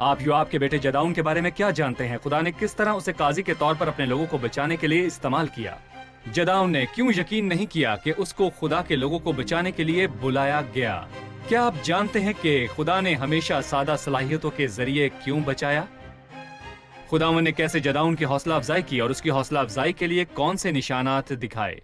آپ یوآب کے بیٹے جداؤن کے بارے میں کیا جانتے ہیں؟ خدا نے کس طرح اسے قاضی کے طور پر اپنے لوگوں کو بچانے کے لیے استعمال کیا؟ جداؤن نے کیوں یقین نہیں کیا کہ اس کو خدا کے لوگوں کو بچانے کے لیے بلایا گیا؟ کیا آپ جانتے ہیں کہ خدا نے ہمیشہ سادہ صلاحیتوں کے ذریعے کیوں بچایا؟ خداوند نے کیسے جداؤن کی حوصلہ افزائی کی اور اس کی حوصلہ افزائی کے لیے کون سے نشانات دکھائے؟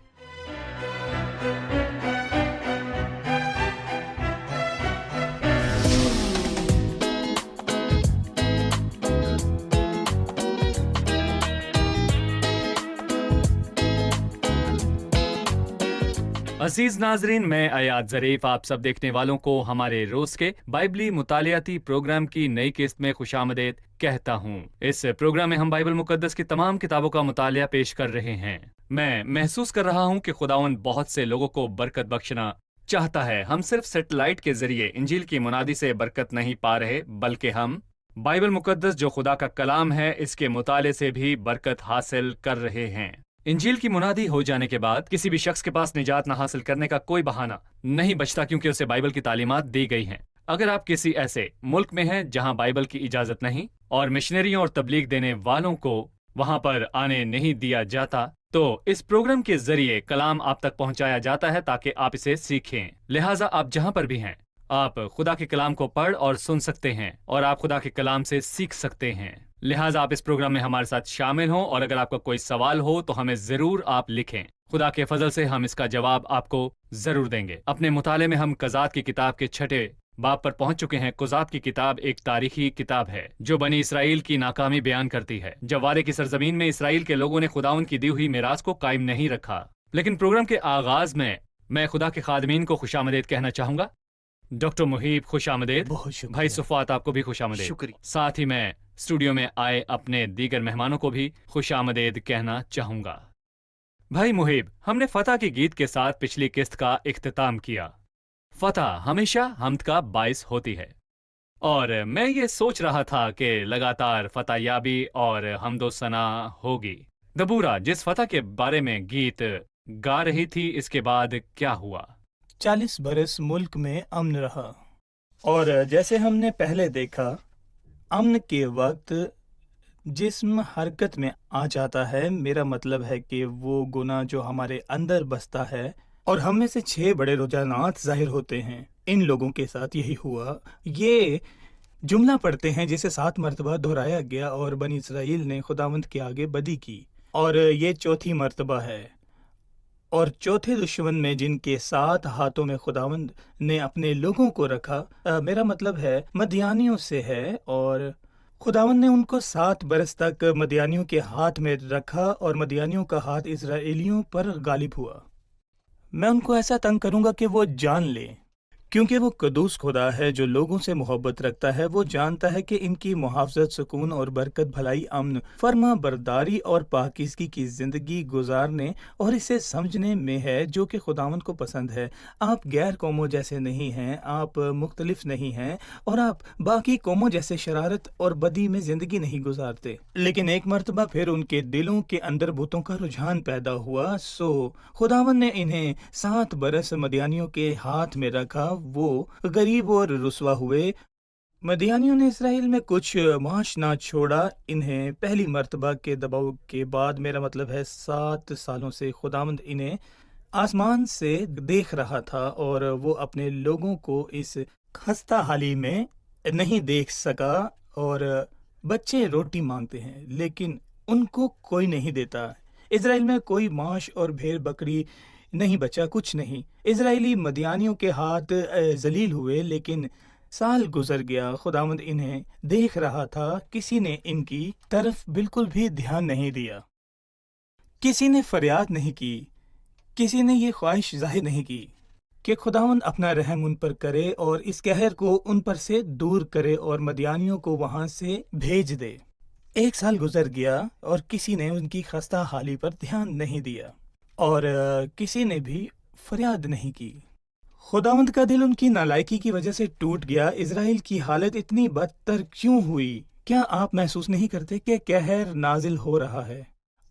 عزیز ناظرین، میں ایاد ظریف آپ سب دیکھنے والوں کو ہمارے روز کے بائبلی مطالعاتی پروگرام کی نئی قسط میں خوش آمدید کہتا ہوں۔ اس پروگرام میں ہم بائبل مقدس کی تمام کتابوں کا مطالعہ پیش کر رہے ہیں۔ میں محسوس کر رہا ہوں کہ خداوند بہت سے لوگوں کو برکت بخشنا چاہتا ہے۔ ہم صرف سیٹلائٹ کے ذریعے انجیل کی منادی سے برکت نہیں پا رہے، بلکہ ہم بائبل مقدس جو خدا کا کلام ہے اس کے مطالعے سے بھی برکت حاصل کر رہے ہیں۔ انجیل کی منادی ہو جانے کے بعد کسی بھی شخص کے پاس نجات نہ حاصل کرنے کا کوئی بہانہ نہیں بچتا، کیونکہ اسے بائبل کی تعلیمات دی گئی ہیں۔ اگر آپ کسی ایسے ملک میں ہیں جہاں بائبل کی اجازت نہیں اور مشنریوں اور تبلیغ دینے والوں کو وہاں پر آنے نہیں دیا جاتا، تو اس پروگرام کے ذریعے کلام آپ تک پہنچایا جاتا ہے تاکہ آپ اسے سیکھیں۔ لہٰذا آپ جہاں پر بھی ہیں، آپ خدا کے کلام کو پڑھ اور سن سکتے ہیں اور آپ خدا کے کلام سے سیکھ سکتے ہیں۔ لہٰذا آپ اس پروگرام میں ہمارے ساتھ شامل ہوں، اور اگر آپ کا کوئی سوال ہو تو ہمیں ضرور آپ لکھیں۔ خدا کے فضل سے ہم اس کا جواب آپ کو ضرور دیں گے۔ اپنے مطالعے میں ہم قضات کی کتاب کے 6 باب پر پہنچ چکے ہیں۔ قضات کی کتاب ایک تاریخی کتاب ہے جو بنی اسرائیل کی ناکامی بیان کرتی ہے، جب وعدے کی سرزمین میں اسرائیل کے لوگوں نے خداوند کی دی ہوئی میراث کو قائم نہیں رکھا۔ لیکن پروگرام کے آغاز میں خدا کے خادمین کو خوش آمدید کہنا چاہوں گا۔ ڈاکٹر محیب خوش آمدید، بھائی صفات آپ کو بھی خوش آمدید، شکریہ۔ ساتھ ہی میں اسٹوڈیو میں آئے اپنے دیگر مہمانوں کو بھی خوش آمدید کہنا چاہوں گا۔ بھائی محیب، ہم نے فتح کے گیت کے ساتھ پچھلی قسط کا اختتام کیا۔ فتح ہمیشہ حمد کا باعث ہوتی ہے، اور میں یہ سوچ رہا تھا کہ لگاتار فتح یابی اور حمد و ثنا ہوگی۔ دبورہ جس فتح کے بارے میں گیت گا رہی تھی، اس کے بعد کیا ہوا؟ 40 برس ملک میں امن رہا، اور جیسے ہم نے پہلے دیکھا، امن کے وقت جسم حرکت میں آ جاتا ہے۔ میرا مطلب ہے کہ وہ گناہ جو ہمارے اندر بستا ہے، اور ہم میں سے 6 بڑے رجحانات ظاہر ہوتے ہیں۔ ان لوگوں کے ساتھ یہی ہوا۔ یہ جملہ پڑھتے ہیں جسے 7 مرتبہ دہرایا گیا، اور بنی اسرائیل نے خداوند کے آگے بدی کی، اور یہ 4تھی مرتبہ ہے۔ اور چوتھے دشمن میں جن کے 7 ہاتھوں میں خداوند نے اپنے لوگوں کو رکھا، میرا مطلب ہے مدیانیوں سے ہے، اور خداوند نے ان کو 7 برس تک مدیانیوں کے ہاتھ میں رکھا، اور مدیانیوں کا ہاتھ اسرائیلیوں پر غالب ہوا۔ میں ان کو ایسا تنگ کروں گا کہ وہ جان لیں، کیونکہ وہ قدوس خدا ہے جو لوگوں سے محبت رکھتا ہے۔ وہ جانتا ہے کہ ان کی محافظت، سکون اور برکت، بھلائی، امن، فرما برداری اور پاکیزگی کی زندگی گزارنے اور اسے سمجھنے میں ہے جو کہ خداوند کو پسند ہے۔ آپ غیر قوموں جیسے نہیں ہیں، آپ مختلف نہیں ہیں، اور آپ باقی قوموں جیسے شرارت اور بدی میں زندگی نہیں گزارتے۔ لیکن ایک مرتبہ پھر ان کے دلوں کے اندر بتوں کا رجحان پیدا ہوا، سو خداوند نے انہیں 7 برس مدیانیوں کے ہاتھ میں رکھا۔ وہ غریب اور رسوا ہوئے۔ مدیانیوں نے اسرائیل میں کچھ معاش نہ چھوڑا۔ انہیں پہلی مرتبہ کے دباؤ کے بعد، میرا مطلب ہے 7 سالوں سے، خداوند انہیں آسمان سے دیکھ رہا تھا، اور وہ اپنے لوگوں کو اس خستہ حالی میں نہیں دیکھ سکا۔ اور بچے روٹی مانگتے ہیں لیکن ان کو کوئی نہیں دیتا۔ اسرائیل میں کوئی معاش اور بھیڑ بکری نہیں بچا، کچھ نہیں۔ اسرائیلی مدیانیوں کے ہاتھ ذلیل ہوئے، لیکن سال گزر گیا، خداوند انہیں دیکھ رہا تھا، کسی نے ان کی طرف بالکل بھی دھیان نہیں دیا، کسی نے فریاد نہیں کی، کسی نے یہ خواہش ظاہر نہیں کی کہ خداوند اپنا رحم ان پر کرے اور اس قہر کو ان پر سے دور کرے اور مدیانیوں کو وہاں سے بھیج دے۔ 1 سال گزر گیا اور کسی نے ان کی خستہ حالی پر دھیان نہیں دیا، اور کسی نے بھی فریاد نہیں کی۔ خداوند کا دل ان کی نالائکی کی وجہ سے ٹوٹ گیا۔ اسرائیل کی حالت اتنی بدتر کیوں ہوئی؟ کیا آپ محسوس نہیں کرتے کہ قہر نازل ہو رہا ہے،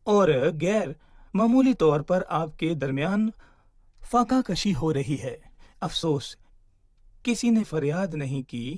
اور غیر معمولی طور پر آپ کے درمیان فاقہ کشی ہو رہی ہے؟ افسوس، کسی نے فریاد نہیں کی،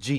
جی،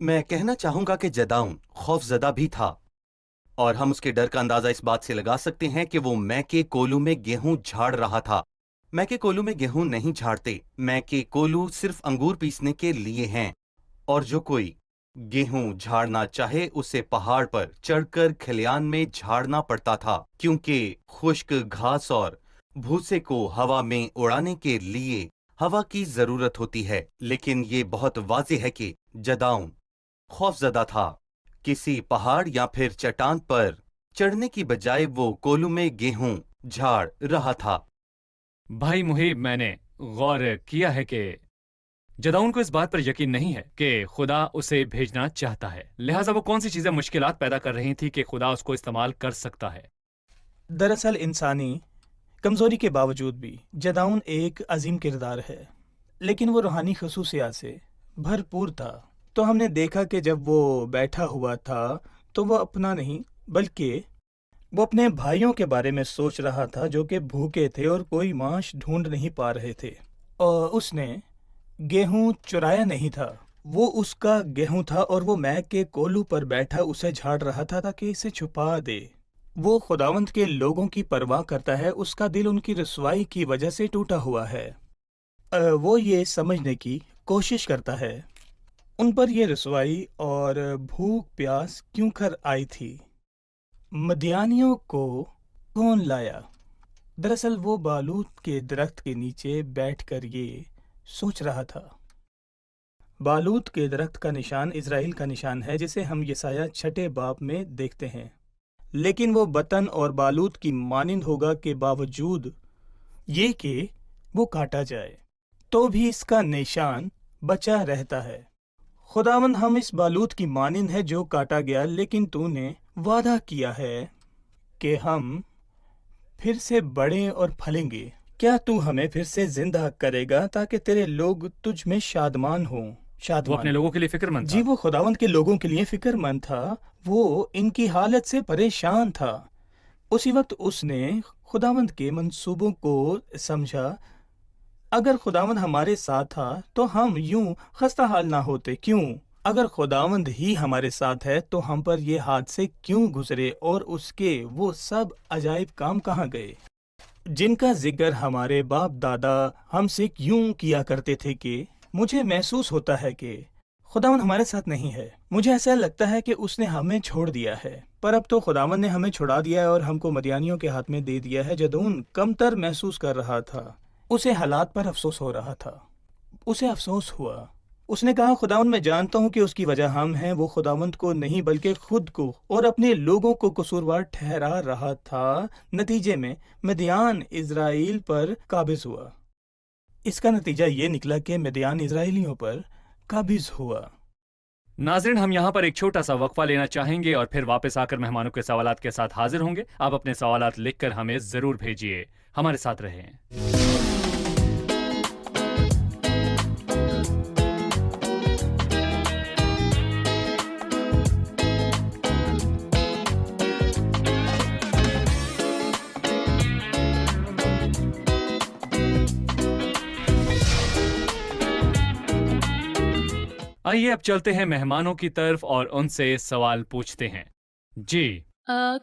میں کہنا چاہوں گا کہ جداؤن خوف زدہ بھی تھا، اور ہم اس کے ڈر کا اندازہ اس بات سے لگا سکتے ہیں کہ وہ میں کے کولو میں گیہوں جھاڑ رہا تھا۔ میں کے کولو میں گیہوں نہیں جھاڑتے، میں کے کولو صرف انگور پیسنے کے لیے ہیں، اور جو کوئی گیہوں جھاڑنا چاہے اسے پہاڑ پر چڑھ کر کھلیان میں جھاڑنا پڑتا تھا، کیونکہ خشک گھاس اور بھوسے کو ہوا میں اڑانے کے لیے ہوا کی ضرورت ہوتی ہے۔ لیکن یہ بہت واضح ہے کہ جداؤن خوف زدہ تھا۔ کسی پہاڑ یا پھر چٹان پر چڑھنے کی بجائے وہ کولو میں گیہوں جھاڑ رہا تھا۔ بھائی محیب، میں نے غور کیا ہے کہ جداؤن کو اس بات پر یقین نہیں ہے کہ خدا اسے بھیجنا چاہتا ہے، لہٰذا وہ کون سی چیزیں مشکلات پیدا کر رہی تھی کہ خدا اس کو استعمال کر سکتا ہے؟ دراصل انسانی کمزوری کے باوجود بھی جداؤن ایک عظیم کردار ہے، لیکن وہ روحانی خصوصیات سے بھرپور تھا۔ تو ہم نے دیکھا کہ جب وہ بیٹھا ہوا تھا تو وہ اپنا نہیں بلکہ وہ اپنے بھائیوں کے بارے میں سوچ رہا تھا جو کہ بھوکے تھے اور کوئی معاش ڈھونڈ نہیں پا رہے تھے، اور اس نے گیہوں چرایا نہیں تھا، وہ اس کا گیہوں تھا اور وہ میک کے کولو پر بیٹھا اسے جھاڑ رہا تھا تاکہ اسے چھپا دے۔ وہ خداوند کے لوگوں کی پرواہ کرتا ہے، اس کا دل ان کی رسوائی کی وجہ سے ٹوٹا ہوا ہے۔ وہ یہ سمجھنے کی کوشش کرتا ہے ان پر یہ رسوائی اور بھوک پیاس کیوں کر آئی تھی۔ مدیانیوں کو کون لایا؟ دراصل وہ بالوت کے درخت کے نیچے بیٹھ کر یہ سوچ رہا تھا۔ بالوت کے درخت کا نشان اسرائیل کا نشان ہے، جسے ہم یسایہ 6 باب میں دیکھتے ہیں، لیکن وہ بطن اور بالوت کی مانند ہوگا کے باوجود یہ کہ وہ کاٹا جائے تو بھی اس کا نشان بچا رہتا ہے۔ خداوند ہم اس بالوت کی مانند ہے جو کاٹا گیا، لیکن تو نے وعدہ کیا ہے کہ ہم پھر سے بڑھیں اور پھلیں گے۔ کیا تو ہمیں پھر سے زندہ کرے گا تاکہ تیرے لوگ تجھ میں شادمان ہوں؟ وہ اپنے لوگوں کے لیے فکر مند تھا۔ جی، وہ خداوند کے لوگوں کے لیے فکر مند تھا، وہ ان کی حالت سے پریشان تھا۔ اسی وقت اس نے خداوند کے منصوبوں کو سمجھا۔ اگر خداوند ہمارے ساتھ تھا تو ہم یوں خستہ حال نہ ہوتے، کیوں؟ اگر خداوند ہی ہمارے ساتھ ہے تو ہم پر یہ حادثے کیوں گزرے، اور اس کے وہ سب عجائب کام کہاں گئے جن کا ذکر ہمارے باپ دادا ہم سے یوں کیا کرتے تھے؟ کہ مجھے محسوس ہوتا ہے کہ خداوند ہمارے ساتھ نہیں ہے، مجھے ایسا لگتا ہے کہ اس نے ہمیں چھوڑ دیا ہے۔ پر اب تو خداوند نے ہمیں چھڑا دیا ہے اور ہم کو مدیانیوں کے ہاتھ میں دے دیا ہے۔ جدون کمتر محسوس کر رہا تھا، اسے حالات پر افسوس ہو رہا تھا، اسے افسوس ہوا۔ اس نے کہا خداوند میں جانتا ہوں کہ اس کی وجہ ہم ہیں۔ وہ خداوند کو نہیں بلکہ خود کو اور اپنے لوگوں کو قصوروار ٹھہرا رہا تھا۔ نتیجے میں مدیان اسرائیل پر قابض ہوا۔ اس کا نتیجہ یہ نکلا کہ مدیان اسرائیلیوں پر قابض ہوا۔ ناظرین، ہم یہاں پر ایک چھوٹا سا وقفہ لینا چاہیں گے اور پھر واپس آ کر مہمانوں کے سوالات کے ساتھ حاضر ہوں گے۔ آپ اپنے سوالات لکھ کر ہمیں ضرور بھیجیے، ہمارے ساتھ رہیں۔ آئیے اب چلتے ہیں مہمانوں کی طرف اور ان سے سوال پوچھتے ہیں۔ جی،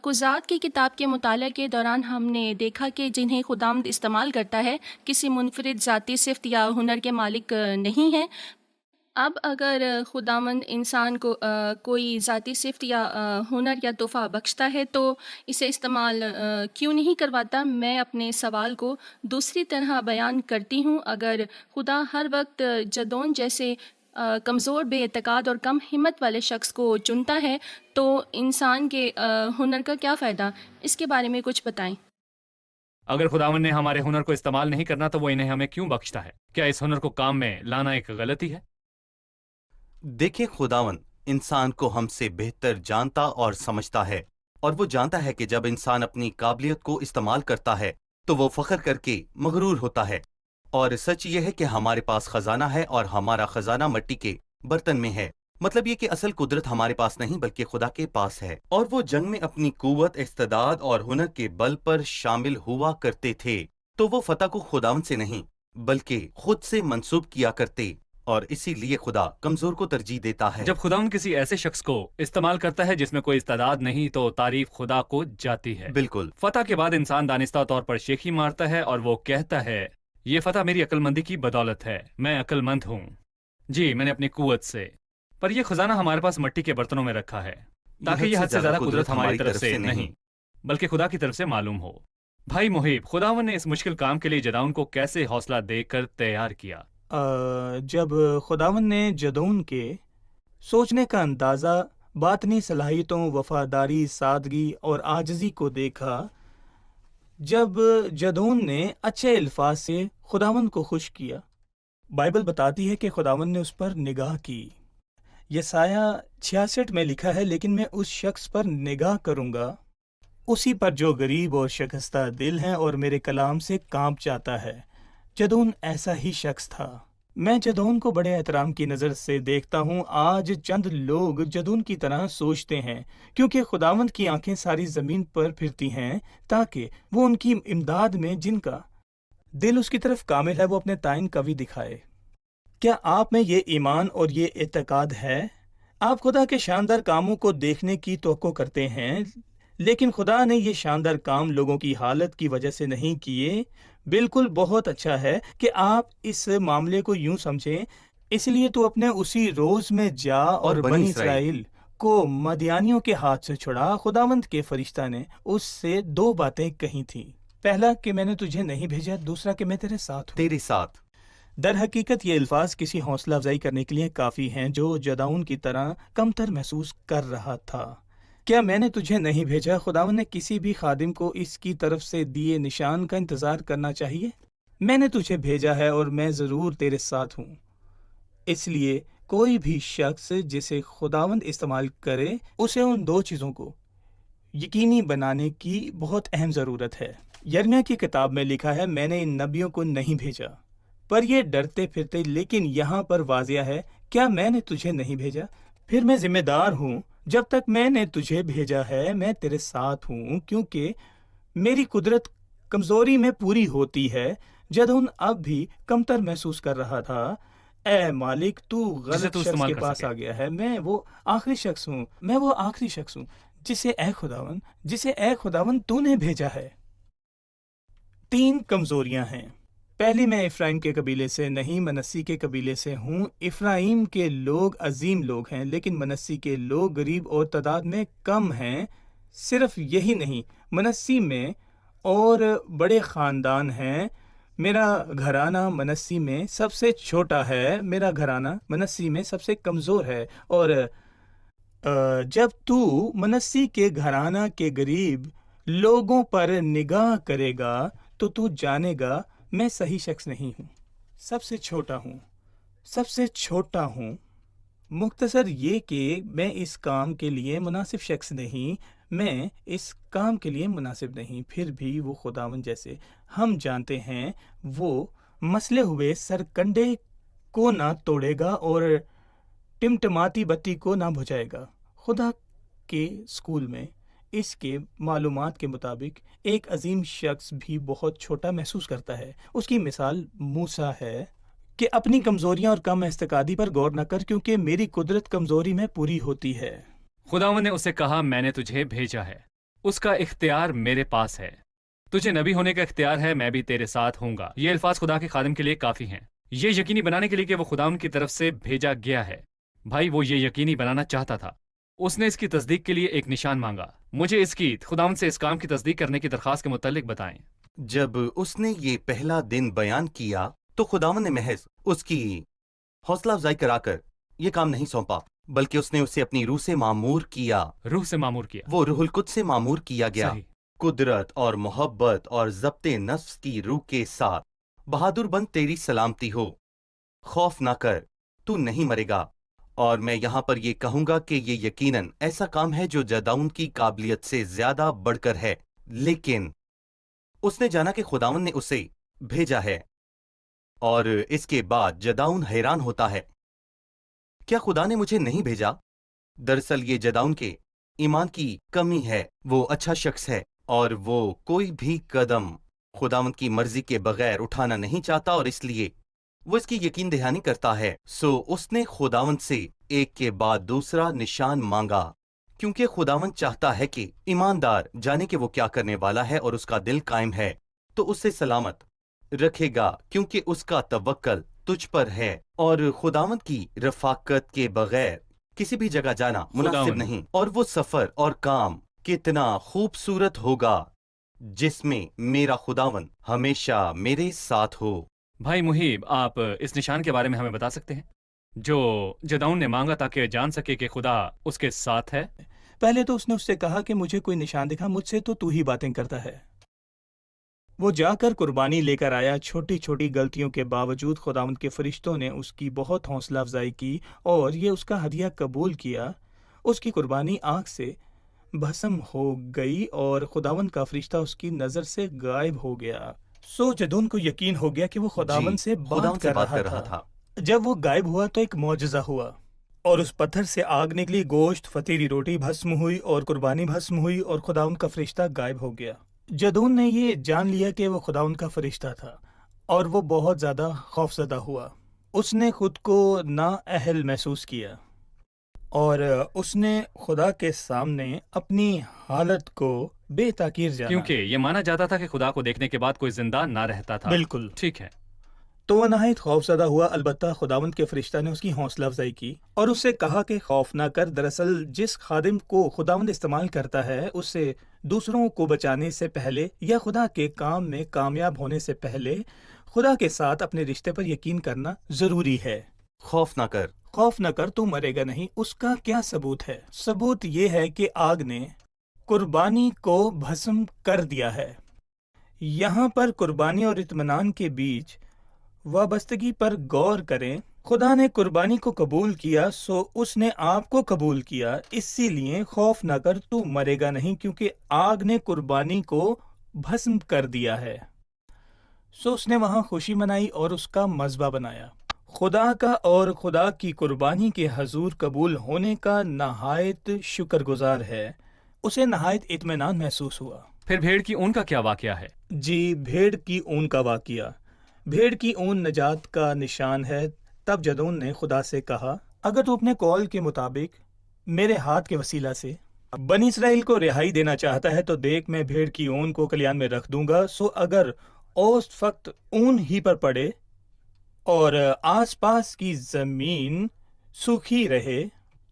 قضات کی کتاب کے مطالعہ کے دوران ہم نے دیکھا کہ جنہیں خداوند استعمال کرتا ہے کسی منفرد ذاتی صفت یا ہنر کے مالک نہیں ہیں۔ اب اگر خداوند انسان کو کوئی ذاتی صفت یا ہنر یا تحفہ بخشتا ہے تو اسے استعمال کیوں نہیں کرواتا؟ میں اپنے سوال کو دوسری طرح بیان کرتی ہوں۔ اگر خدا ہر وقت جدون جیسے کمزور، بے اعتقاد اور کم ہمت والے شخص کو چنتا ہے تو انسان کے ہنر کا کیا فائدہ؟ اس کے بارے میں کچھ بتائیں۔ اگر خداوند نے ہمارے ہنر کو استعمال نہیں کرنا تو وہ انہیں ہمیں کیوں بخشتا ہے؟ کیا اس ہنر کو کام میں لانا ایک غلطی ہے؟ دیکھیں، خداوند انسان کو ہم سے بہتر جانتا اور سمجھتا ہے، اور وہ جانتا ہے کہ جب انسان اپنی قابلیت کو استعمال کرتا ہے تو وہ فخر کر کے مغرور ہوتا ہے۔ اور سچ یہ ہے کہ ہمارے پاس خزانہ ہے اور ہمارا خزانہ مٹی کے برتن میں ہے۔ مطلب یہ کہ اصل قدرت ہمارے پاس نہیں بلکہ خدا کے پاس ہے، اور وہ جنگ میں اپنی قوت، استعداد اور ہنر کے بل پر شامل ہوا کرتے تھے، تو وہ فتح کو خداوند سے نہیں بلکہ خود سے منسوب کیا کرتے، اور اسی لیے خدا کمزور کو ترجیح دیتا ہے۔ جب خداوند کسی ایسے شخص کو استعمال کرتا ہے جس میں کوئی استعداد نہیں تو تعریف خدا کو جاتی ہے۔ بالکل، فتح کے بعد انسان دانستہ طور پر شیخی مارتا ہے اور وہ کہتا ہے یہ فتح میری عقل مندی کی بدولت ہے، میں عقل مند ہوں، جی میں نے اپنی قوت سے۔ پر یہ خزانہ ہمارے پاس مٹی کے برتنوں میں رکھا ہے تاکہ یہ حد سے زیادہ قدرت ہماری طرف سے نہیں بلکہ خدا کی طرف سے معلوم ہو۔ بھائی محیب، خداوند نے اس مشکل کام کے لیے جدعون کو کیسے حوصلہ دے کر تیار کیا؟ جب خداوند نے جدعون کے سوچنے کا اندازہ، باطنی صلاحیتوں، وفاداری، سادگی اور عاجزی کو دیکھا، جب جدعون نے اچھے الفاظ سے خداوند کو خوش کیا، بائبل بتاتی ہے کہ خداوند نے اس پر نگاہ کی۔ یسایہ 66 میں لکھا ہے، لیکن میں اس شخص پر نگاہ کروں گا، اسی پر جو غریب اور شکستہ دل ہے اور میرے کلام سے کانپ جاتا ہے۔ جدعون ایسا ہی شخص تھا۔ میں جدعون کو بڑے احترام کی نظر سے دیکھتا ہوں۔ آج چند لوگ جدعون کی طرح سوچتے ہیں، کیونکہ خداوند کی آنکھیں ساری زمین پر پھرتی ہیں تاکہ وہ ان کی امداد میں، جن کا دل اس کی طرف کامل ہے، وہ اپنے تعین قوی دکھائے۔ کیا آپ میں یہ ایمان اور یہ اعتقاد ہے؟ آپ خدا کے شاندار کاموں کو دیکھنے کی توقع کرتے ہیں، لیکن خدا نے یہ شاندار کام لوگوں کی حالت کی وجہ سے نہیں کیے۔ بالکل، بہت اچھا ہے کہ آپ اس معاملے کو یوں سمجھیں۔ اس لیے تو اپنے اسی روز میں جا اور بنی اسرائیل کو مدیانیوں کے ہاتھ سے چھڑا۔ خداوند کے فرشتہ نے اس سے 2 باتیں کہی تھیں، پہلا کہ میں نے تجھے نہیں بھیجا، دوسرا کہ میں تیرے ساتھ ہوں۔ تیرے ساتھ۔ در حقیقت یہ الفاظ کسی حوصلہ افزائی کرنے کے لیے کافی ہیں جو جدعون کی طرح کمتر محسوس کر رہا تھا۔ کیا میں نے تجھے نہیں بھیجا؟ خداوند نے کسی بھی خادم کو اس کی طرف سے دیے نشان کا انتظار کرنا چاہیے۔ میں نے تجھے بھیجا ہے اور میں ضرور تیرے ساتھ ہوں۔ اس لیے کوئی بھی شخص جسے خداوند استعمال کرے، اسے ان 2 چیزوں کو یقینی بنانے کی بہت اہم ضرورت ہے۔ یرمیہ کی کتاب میں لکھا ہے، میں نے ان نبیوں کو نہیں بھیجا، پر یہ ڈرتے پھرتے، لیکن یہاں پر واضح ہے، کیا میں نے تجھے نہیں بھیجا؟ پھر میں ذمہ دار ہوں، جب تک میں نے تجھے بھیجا ہے میں تیرے ساتھ ہوں، کیونکہ میری قدرت کمزوری میں پوری ہوتی ہے۔ جدعون اب بھی کمتر محسوس کر رہا تھا۔ اے مالک، تو غلط شخص کے پاس آ گیا ہے۔ میں وہ آخری شخص ہوں جسے اے خداوند تو نے بھیجا ہے۔ 3 کمزوریاں ہیں۔ پہلی، میں افرایم کے قبیلے سے نہیں، منسی کے قبیلے سے ہوں۔ افرایم کے لوگ عظیم لوگ ہیں، لیکن منسی کے لوگ غریب اور تعداد میں کم ہیں۔ صرف یہی نہیں، منسی میں اور بڑے خاندان ہیں۔ میرا گھرانہ منسی میں سب سے چھوٹا ہے، میرا گھرانہ منسی میں سب سے کمزور ہے۔ اور جب تو منسی کے گھرانہ کے غریب لوگوں پر نگاہ کرے گا تو جانے گا میں صحیح شخص نہیں ہوں، سب سے چھوٹا ہوں۔ مختصر یہ کہ میں اس کام کے لیے مناسب شخص نہیں، میں اس کام کے لیے مناسب نہیں۔ پھر بھی وہ خداوند، جیسے ہم جانتے ہیں، وہ مسلے ہوئے سرکنڈے کو نہ توڑے گا اور ٹمٹماتی بتی کو نہ بجھائے گا۔ خدا کے اسکول میں اس کے معلومات کے مطابق ایک عظیم شخص بھی بہت چھوٹا محسوس کرتا ہے۔ اس کی مثال موسیٰ ہے کہ اپنی کمزوریاں اور کم استعدادی پر غور نہ کر، کیونکہ میری قدرت کمزوری میں پوری ہوتی ہے۔ خداوند نے اسے کہا، میں نے تجھے بھیجا ہے، اس کا اختیار میرے پاس ہے، تجھے نبی ہونے کا اختیار ہے، میں بھی تیرے ساتھ ہوں گا۔ یہ الفاظ خدا کے خادم کے لیے کافی ہیں، یہ یقینی بنانے کے لیے کہ وہ خداوند کی طرف سے بھیجا گیا ہے۔ بھائی، وہ یہ یقینی بنانا چاہتا تھا، اس نے اس کی تصدیق کے لیے ایک نشان مانگا۔ مجھے اس کی خداوند سے اس کام کی تصدیق کرنے کی درخواست کے متعلق بتائیں۔ جب اس نے یہ پہلا دن بیان کیا تو خداوند نے محض اس کی حوصلہ افزائی کرا کر یہ کام نہیں سونپا، بلکہ اس نے اسے اپنی روح سے معمور کیا۔ روح سے معمور کیا، وہ روح القدس سے معمور کیا گیا۔ صحیح۔ قدرت اور محبت اور ضبط نفس کی روح کے ساتھ، بہادر بن، تیری سلامتی ہو، خوف نہ کر، تو نہیں مرے گا۔ اور میں یہاں پر یہ کہوں گا کہ یہ یقیناً ایسا کام ہے جو جدعون کی قابلیت سے زیادہ بڑھ کر ہے، لیکن اس نے جانا کہ خداوند نے اسے بھیجا ہے۔ اور اس کے بعد جدعون حیران ہوتا ہے کیا خدا نے مجھے نہیں بھیجا؟ دراصل یہ جداؤن کے ایمان کی کمی ہے. وہ اچھا شخص ہے اور وہ کوئی بھی قدم خداوند کی مرضی کے بغیر اٹھانا نہیں چاہتا، اور اس لیے وہ اس کی یقین دہانی کرتا ہے. سو اس نے خداوند سے ایک کے بعد دوسرا نشان مانگا، کیونکہ خداوند چاہتا ہے کہ ایماندار جانے کہ وہ کیا کرنے والا ہے، اور اس کا دل قائم ہے تو اسے سلامت رکھے گا، کیونکہ اس کا توکل تجھ پر ہے. اور خداوند کی رفاقت کے بغیر کسی بھی جگہ جانا مناسب خداوند نہیں. اور وہ سفر اور کام کتنا خوبصورت ہوگا جس میں میرا خداوند ہمیشہ میرے ساتھ ہو. بھائی محیب، آپ اس نشان کے بارے میں ہمیں بتا سکتے ہیں جو جداؤن نے مانگا تاکہ جان سکے کہ خدا اس کے ساتھ ہے؟ پہلے تو اس نے اس سے کہا کہ مجھے کوئی نشان دکھا، مجھ سے تو ہی باتیں کرتا ہے. وہ جا کر قربانی لے کر آیا. چھوٹی چھوٹی غلطیوں کے باوجود خداوند کے فرشتوں نے اس کی بہت حوصلہ افزائی کی اور یہ اس کا ہدیہ قبول کیا. اس کی قربانی آنکھ سے بھسم ہو گئی اور خداوند کا فرشتہ اس کی نظر سے غائب ہو گیا. سو جدون کو یقین ہو گیا کہ وہ خداوند سے خداوند سے بات کر رہا تھا. جب وہ غائب ہوا تو ایک معجزہ ہوا اور اس پتھر سے آگ نکلی، گوشت، فطیری روٹی بھسم ہوئی اور قربانی بھسم ہوئی اور خداوند کا فرشتہ غائب ہو گیا. جدون نے یہ جان لیا کہ وہ خداوند کا فرشتہ تھا اور وہ بہت زیادہ خوفزدہ ہوا. اس نے خود کو نااہل محسوس کیا اور اس نے خدا کے سامنے اپنی حالت کو بے تاکیر جانا. کیونکہ یہ مانا جاتا تھا کہ خدا کو دیکھنے کے بعد کوئی زندہ نہ رہتا تھا. بالکل ٹھیک ہے. تو وہ نہایت خوفزدہ ہوا. البتہ خداوند کے فرشتہ نے اس کی حوصلہ افزائی کی اور اس سے کہا کہ خوف نہ کر. دراصل جس خادم کو خداوند استعمال کرتا ہے اس سے دوسروں کو بچانے سے پہلے یا خدا کے کام میں کامیاب ہونے سے پہلے خدا کے ساتھ اپنے رشتے پر یقین کرنا ضروری ہے. خوف نہ کر. خوف نہ کر، تو مرے گا نہیں. اس کا کیا ثبوت ہے؟ ثبوت یہ ہے کہ آگ نے قربانی کو بھسم کر دیا ہے. یہاں پر قربانی اور اطمینان کے بیچ وابستگی پر غور کریں. خدا نے قربانی کو قبول کیا سو اس نے آپ کو قبول کیا. اسی لیے خوف نہ کر، تو مرے گا نہیں، کیونکہ آگ نے قربانی کو بھسم کر دیا ہے. سو اس نے وہاں خوشی منائی اور اس کا مذبح بنایا. خدا کا اور خدا کی قربانی کے حضور قبول ہونے کا نہایت شکر گزار ہے. اسے نہایت اطمینان محسوس ہوا. پھر بھیڑ کی اون کا کیا واقعہ ہے؟ جی، بھیڑ کی اون کا واقعہ. بھیڑ کی اون نجات کا نشان ہے. تب جدون نے خدا سے کہا، اگر تو اپنے قول کے مطابق میرے ہاتھ کے وسیلہ سے بنی اسرائیل کو رہائی دینا چاہتا ہے تو دیکھ، میں بھیڑ کی اون کو کلیان میں رکھ دوں گا. سو اگر اوس فقط اون ہی پر پڑے اور آس پاس کی زمین سوکھی رہے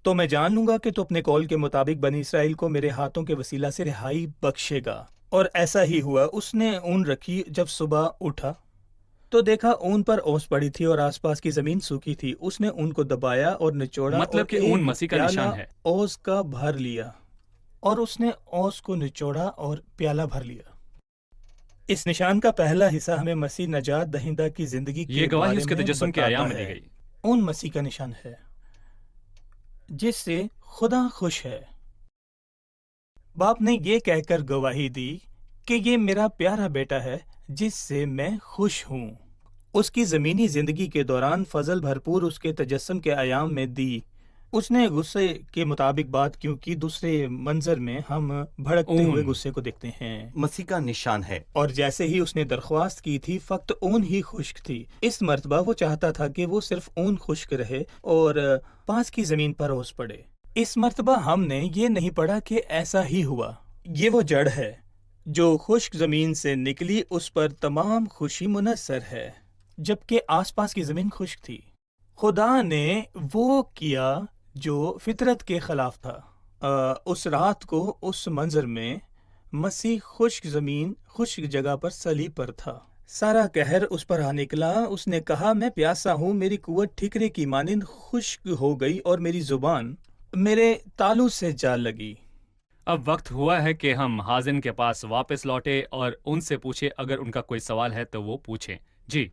تو میں جان لوں گا کہ تو اپنے قول کے مطابق بنی اسرائیل کو میرے ہاتھوں کے وسیلہ سے رہائی بخشے گا. اور ایسا ہی ہوا. اس نے اون رکھی. جب صبح اٹھا تو دیکھا اون پر اوس پڑی تھی اور آس پاس کی زمین سوکھی تھی. اس نے اون کو دبایا اور نچوڑا، مطلب کہ اون مسیح کا نشان ہے. اوس کا بھر لیا اور اس نے اوس کو نچوڑا اور پیالہ بھر لیا. اس نشان کا پہلا حصہ ہمیں مسیح نجات دہندہ کی زندگی یہ گواہی اس کے تجسم کے ایام میں دی گئی. اون مسیح کا نشان ہے جس سے خدا خوش ہے. باپ نے یہ کہہ کر گواہی دی کہ یہ میرا پیارا بیٹا ہے جس سے میں خوش ہوں. اس کی زمینی زندگی کے دوران فضل بھرپور اس کے تجسم کے ایام میں دی. اس نے غصے کے مطابق بات کیوں کی؟ دوسرے منظر میں ہم بھڑکتے ہوئے غصے کو دیکھتے ہیں. مسیح کا نشان ہے. اور جیسے ہی اس نے درخواست کی تھی فقط اون ہی خشک تھی. اس مرتبہ وہ چاہتا تھا کہ وہ صرف اون خشک رہے اور پاس کی زمین پر اوس پڑے. اس مرتبہ ہم نے یہ نہیں پڑھا کہ ایسا ہی ہوا. یہ وہ جڑ ہے جو خشک زمین سے نکلی، اس پر تمام خوشی منحصر ہے جبکہ آس پاس کی زمین خشک تھی. خدا نے وہ کیا جو فطرت کے خلاف تھا. اس رات کو اس منظر میں مسیح خشک زمین، خشک جگہ پر صلیب پر تھا. سارا قہر اس پر آ نکلا. اس نے کہا، میں پیاسا ہوں. میری قوت ٹھیکرے کی مانند خشک ہو گئی اور میری زبان میرے تالو سے جا لگی. اب وقت ہوا ہے کہ ہم حازن کے پاس واپس لوٹے اور ان سے پوچھے. اگر ان کا کوئی سوال ہے تو وہ پوچھیں. جی.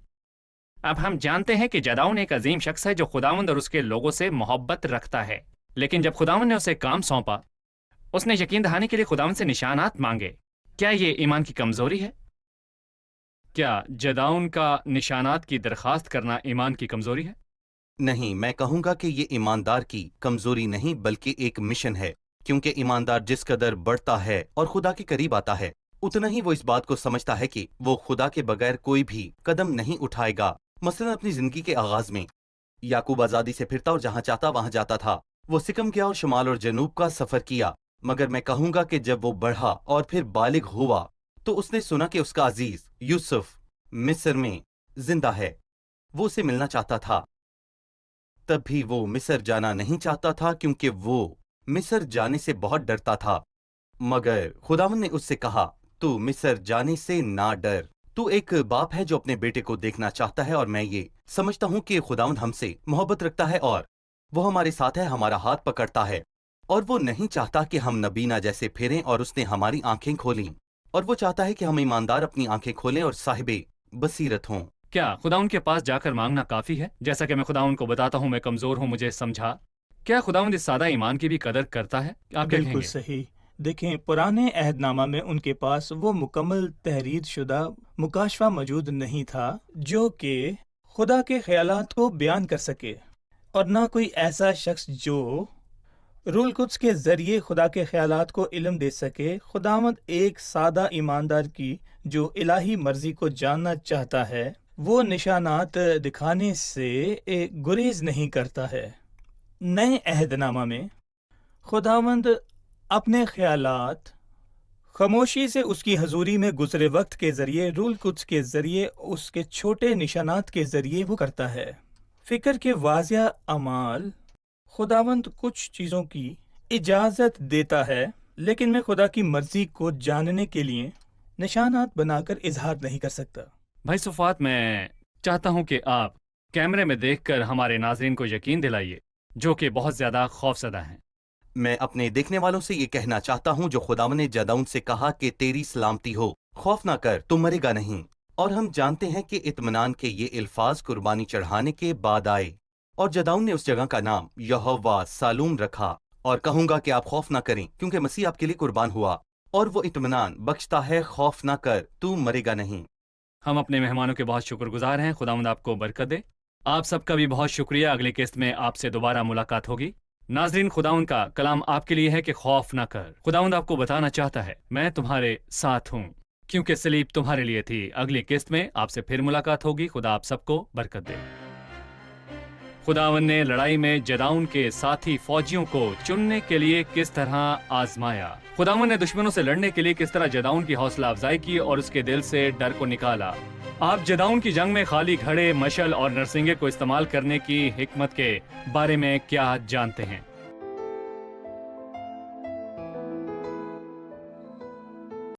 اب ہم جانتے ہیں کہ جداؤن ایک عظیم شخص ہے جو خداوند اور اس کے لوگوں سے محبت رکھتا ہے. لیکن جب خداوند نے اسے کام سونپا، اس نے یقین دہانی کے لیے خداوند سے نشانات مانگے. کیا یہ ایمان کی کمزوری ہے؟ کیا جداؤن کا نشانات کی درخواست کرنا ایمان کی کمزوری ہے؟ نہیں، میں کہوں گا کہ یہ ایماندار کی کمزوری نہیں بلکہ ایک مشن ہے، کیونکہ ایماندار جس قدر بڑھتا ہے اور خدا کے قریب آتا ہے اتنا ہی وہ اس بات کو سمجھتا ہے کہ وہ خدا کے بغیر کوئی بھی قدم نہیں اٹھائے گا۔ مثلا اپنی زندگی کے آغاز میں یعقوب آزادی سے پھرتا اور جہاں چاہتا وہاں جاتا تھا، وہ سکم گیا اور شمال اور جنوب کا سفر کیا، مگر میں کہوں گا کہ جب وہ بڑھا اور پھر بالغ ہوا تو اس نے سنا کہ اس کا عزیز یوسف مصر میں زندہ ہے۔ وہ اسے ملنا چاہتا تھا، تب بھی وہ مصر جانا نہیں چاہتا تھا کیونکہ وہ مصر جانے سے بہت ڈرتا تھا، مگر خداوند نے اس سے کہا تو مصر جانے سے نہ ڈر۔ تو ایک باپ ہے جو اپنے بیٹے کو دیکھنا چاہتا ہے، اور میں یہ سمجھتا ہوں کہ خداوند ہم سے محبت رکھتا ہے اور وہ ہمارے ساتھ ہے، ہمارا ہاتھ پکڑتا ہے، اور وہ نہیں چاہتا کہ ہم نبینا جیسے پھریں، اور اس نے ہماری آنکھیں کھولیں، اور وہ چاہتا ہے کہ ہم ایماندار اپنی آنکھیں کھولیں اور صاحب بصیرت ہوں۔ کیا خدا ان کے پاس جا کر مانگنا کافی ہے؟ جیسا کہ میں خدا ان کو بتاتا ہوں میں کمزور ہوں، مجھے سمجھا۔ کیا خداوند اس سادہ ایمان کی بھی قدر کرتا ہے؟ آپ کیا کہیں بالکل گے؟ صحیح۔ دیکھیں، پرانے عہد نامہ میں ان کے پاس وہ مکمل تحریر شدہ مکاشفہ موجود نہیں تھا جو کہ خدا کے خیالات کو بیان کر سکے، اور نہ کوئی ایسا شخص جو روح القدس کے ذریعے خدا کے خیالات کو علم دے سکے۔ خداوند ایک سادہ ایماندار کی جو الہی مرضی کو جاننا چاہتا ہے، وہ نشانات دکھانے سے گریز نہیں کرتا ہے۔ نئے عہد نامہ میں خداوند اپنے خیالات خاموشی سے اس کی حضوری میں گزرے وقت کے ذریعے، روح القدس کے ذریعے، اس کے چھوٹے نشانات کے ذریعے وہ کرتا ہے۔ فکر کے واضح اعمال خداوند کچھ چیزوں کی اجازت دیتا ہے، لیکن میں خدا کی مرضی کو جاننے کے لیے نشانات بنا کر اظہار نہیں کر سکتا۔ بھائی صفات، میں چاہتا ہوں کہ آپ کیمرے میں دیکھ کر ہمارے ناظرین کو یقین دلائیے جو کہ بہت زیادہ خوفزدہ ہیں۔ میں اپنے دیکھنے والوں سے یہ کہنا چاہتا ہوں جو خداوند نے جدعون سے کہا کہ تیری سلامتی ہو، خوف نہ کر، تو مرے گا نہیں۔ اور ہم جانتے ہیں کہ اطمینان کے یہ الفاظ قربانی چڑھانے کے بعد آئے، اور جدعون نے اس جگہ کا نام یہوہ سالوم رکھا۔ اور کہوں گا کہ آپ خوف نہ کریں کیونکہ مسیح آپ کے لیے قربان ہوا، اور وہ اطمینان بخشتا ہے، خوف نہ کر، تو مرے گا نہیں۔ ہم اپنے مہمانوں کے بہت شکر گزار ہیں، خداوند آپ کو برکت دے۔ آپ سب کا بھی بہت شکریہ، اگلی قسط میں آپ سے دوبارہ ملاقات ہوگی۔ ناظرین، خداوند کا کلام آپ کے لیے ہے کہ خوف نہ کر۔ خداوند آپ کو بتانا چاہتا ہے میں تمہارے ساتھ ہوں، کیونکہ سلیب تمہارے لیے تھی۔ اگلی قسط میں آپ سے پھر ملاقات ہوگی۔ خدا آپ سب کو برکت دے۔ خداوند نے لڑائی میں جدعون کے ساتھی فوجیوں کو چننے کے لیے کس طرح آزمایا۔ خداوند نے دشمنوں سے لڑنے کے لیے کس طرح جدعون کی حوصلہ افزائی کی اور اس کے دل سے ڈر کو نکالا۔ آپ جدعون کی جنگ میں خالی گھڑے، مشل اور نرسنگے کو استعمال کرنے کی حکمت کے بارے میں کیا جانتے ہیں؟